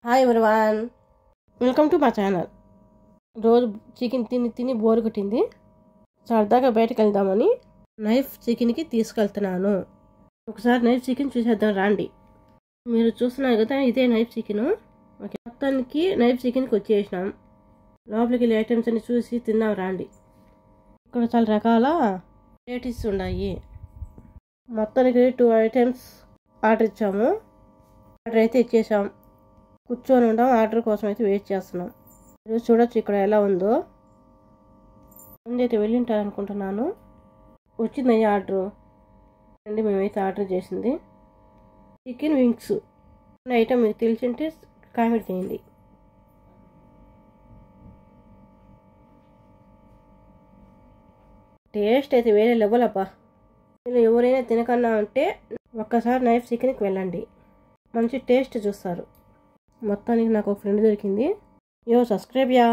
Hi everyone, welcome to మా channel. రోజు chicken తిని తిని బోర్ కొట్టింది. సరదాగా బయటకు వెళ్దామని నైఫ్ చికెన్కి తీసుకెళ్తున్నాను. ఒకసారి నైఫ్ చికెన్ చూసేద్దాం రండి. మీరు చూస్తున్నారు కదా, ఇదే నైఫ్ చికెన్. ఓకే, మొత్తానికి నైఫ్ చికెన్కి వచ్చేసినాం. లోపలికి వెళ్ళి ఐటమ్స్ అన్ని చూసి తిందాం రండి. ఇక్కడ చాలా రకాల వెరైటీస్ ఉన్నాయి. మొత్తానికి 2 ఐటమ్స్ ఆర్డర్ ఇచ్చాము. ఆర్డర్ అయితే ఇచ్చేసాం. కూర్చొని ఉంటాం, ఆర్డర్ కోసం అయితే వెయిట్ చేస్తున్నాం. ఈరోజు చూడొచ్చు ఇక్కడ ఎలా ఉందో. ముందు అయితే వెళ్ళి ఉంటారనుకుంటున్నాను. వచ్చింది ఆర్డర్ అండి. మేమైతే ఆర్డర్ చేసింది చికెన్ వింగ్స్. ఐటమ్ మీకు తెలిసింటే కామెంట్ చేయండి. టేస్ట్ అయితే వేరే లెవెల్ అబ్బా. మీరు ఎవరైనా తినకన్నా ఉంటే ఒక్కసారి నైఫ్ చికెన్కి వెళ్ళండి, మంచి టేస్ట్ చూస్తారు. మొత్తానికి నాకు ఒక ఫ్రెండ్ దొరికింది. Subscribe yeah.